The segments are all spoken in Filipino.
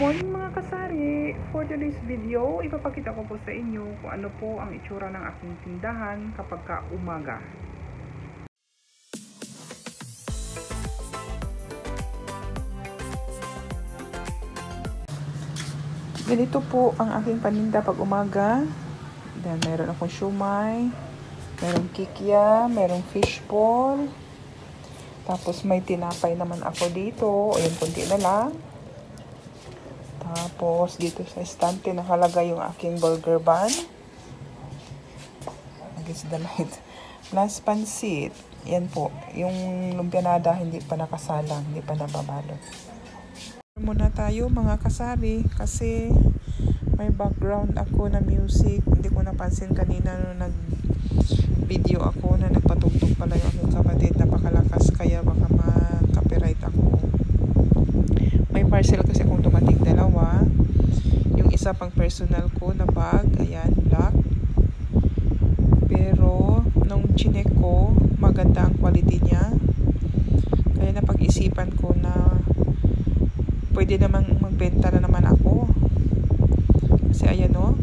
morning mga kasari! For today's video, ipapakita ko po sa inyo kung ano po ang itsura ng aking tindahan kapag umaga. Ganito po ang aking paninda pag umaga. Then, meron akong siumay, merong kikya, merong fishball. Tapos may tinapay naman ako dito. O yung kunti na lang. Tapos, dito sa estante, nakalagay yung aking burger bun. Against the light. Plus, pansit. Yan po. Yung lumpianada, hindi pa nakasalang. Hindi pa nababalot. Muna tayo, mga kasari. Kasi, may background ako na music. Hindi ko napansin kanina nung nag-video ako na nagpatugtog pala yung aking kapatid. Napakalakas, kaya baka ma-copyright ako. May parcel kasi kung dumating dalawa. Yung isa pang personal ko na bag, ayan, black. Pero nung chinek ko, maganda ang quality niya. Kaya napag-isipan ko na pwede namang magbenta na naman ako. Kasi ayan o,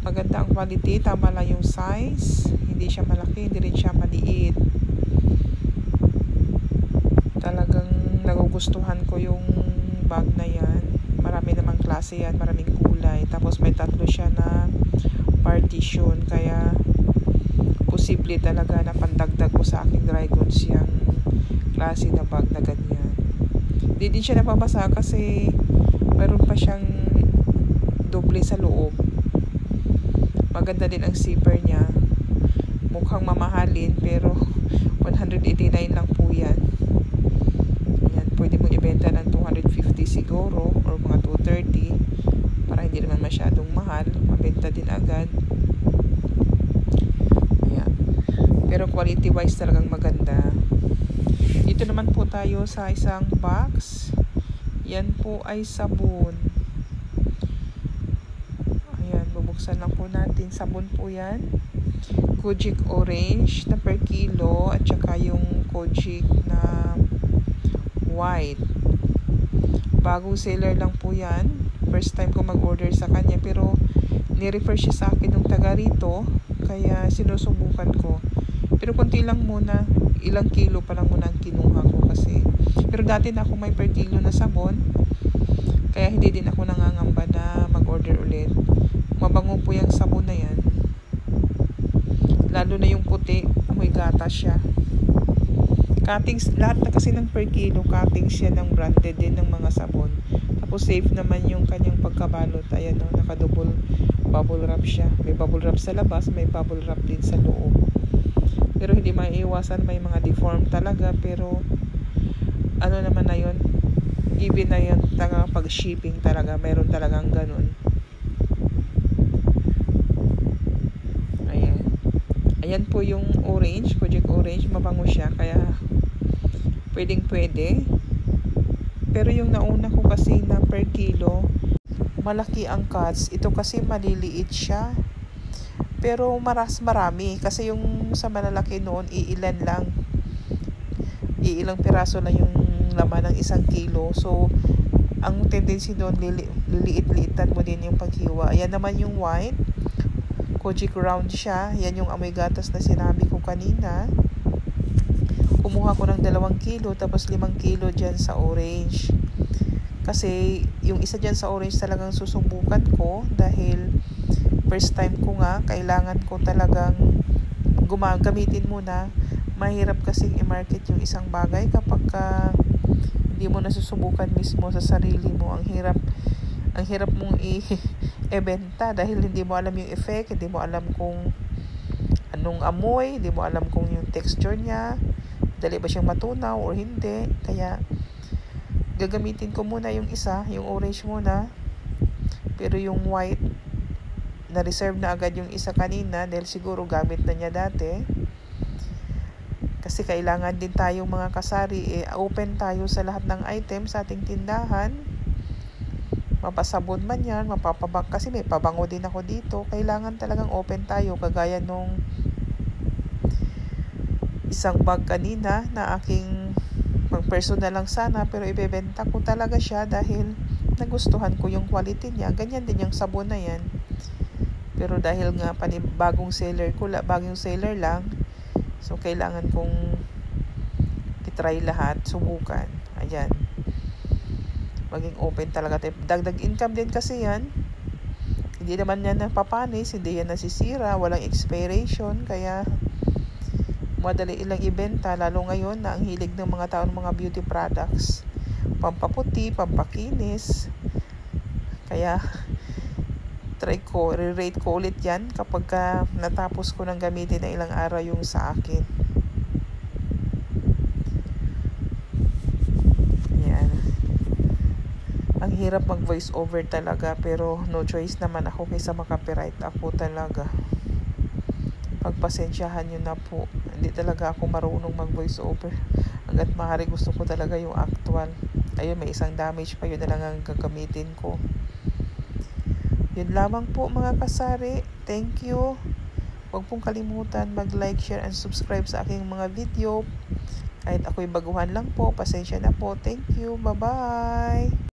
maganda ang quality, tama lang yung size. Hindi siya malaki, hindi rin siya maliit. Talagang nagugustuhan ko yung bag na yan. Marami namang klase yan, maraming kulay. Tapos may tatlo siya na partition. Kaya posible talaga na pandagdag ko sa aking dry goods yung klase na bag na ganyan. Hindi din siya napabasa kasi meron pa siyang doble sa loob. Maganda din ang zipper niya. Mukhang mamahalin pero 189 lang po yan. Pwede mo ibenta ng 250 siguro or mga 230 para hindi naman masyadong mahal, mabenta din agad. Ayan. Pero quality wise talagang maganda. Dito naman po tayo sa isang box. Yan po ay sabon. Ayan, bubuksan lang po natin. Sabon po yan. Kojic orange na per kilo at saka yung Kojic na white. Bagong seller lang po yan. First time ko mag-order sa kanya pero ni-refer siya sa akin nung taga rito kaya sinusubukan ko. Pero konti lang muna, ilang kilo pa lang muna ang kinuha ko kasi. Pero dati na ako may per kilo na sabon kaya hindi din ako nangangamba na mag-order ulit. Mabango po yung sabon na yan. Lalo na yung puti, amoy gata siya. Cuttings, lahat na kasi ng per kilo, cuttings siya ng branded din ng mga sabon. Tapos safe naman yung kanyang pagkabalot. Ayan o, nakadouble bubble wrap siya. May bubble wrap sa labas, may bubble wrap din sa loob. Pero hindi maiiwasan, may mga deform talaga. Pero ano naman na yun, given na yun, pag shipping talaga, meron talagang ganun. Ayan. Ayan po yung orange, Kojic orange, mabango siya, kaya pwedeng pwede. Pero yung nauna ko kasi na per kilo, malaki ang cuts. Ito kasi maliliit siya. Pero marami. Kasi yung sa malalaki noon, iilan lang. Iilang piraso lang yung laman ng 1 kilo. So, ang tendency doon, liliit-liitan mo din yung paghiwa. Ayan naman yung white. Kojic round siya. Yan yung amoy gatas na sinabi ko kanina. Kumuha ko ng 2 kilo tapos 5 kilo dyan sa orange. Kasi yung isa dyan sa orange talagang susubukan ko dahil first time ko nga, kailangan ko talagang gamitin muna. Mahirap kasing i-market yung isang bagay kapag hindi mo nasusubukan mismo sa sarili mo. Ang hirap mong i-benta dahil hindi mo alam yung effect, hindi mo alam kung anong amoy, hindi mo alam kung yung texture niya, dali ba siyang matunaw or hindi. Kaya gagamitin ko muna yung isa, yung orange muna. Pero yung white, na-reserve na agad yung isa kanina dahil siguro gamit na niya dati. Kasi kailangan din tayong mga kasari, open tayo sa lahat ng item sa ating tindahan. Mapasabon man yan, mapapabak, kasi may pabango din ako dito. Kailangan talagang open tayo, kagaya nung isang bag kanina na aking Mag-personal lang sana pero ibebenta ko talaga siya dahil nagustuhan ko yung quality niya. Ganyan din yung sabon na yan. Pero dahil nga bagong seller lang, so kailangan kong i-try lahat, subukan. Ayan. Maging open talaga tayo. Dagdag income din kasi yan. Hindi naman yan napapanis, hindi yan nasisira, walang expiration, kaya madali ilang ibenta, lalo ngayon na ang hilig ng mga tao ng mga beauty products. Pampaputi, pampakinis. Kaya re-rate ko ulit yan kapag natapos ko ng gamitin na ilang araw yung sa akin. Yan. Ang hirap mag voice over talaga, pero no choice naman ako kaysa makapiright ako talaga. Pagpasensyahan nyo na po. Hindi talaga ako marunong mag voice over. Hanggat maaari gusto ko talaga yung actual. Ayun, may isang damage pa, yun na lang ang gagamitin ko. Yun lamang po mga kasari. Thank you. Huwag pong kalimutan mag-like, share, and subscribe sa aking mga video. Kahit ako'y baguhan lang po, pasensya na po. Thank you. Bye-bye.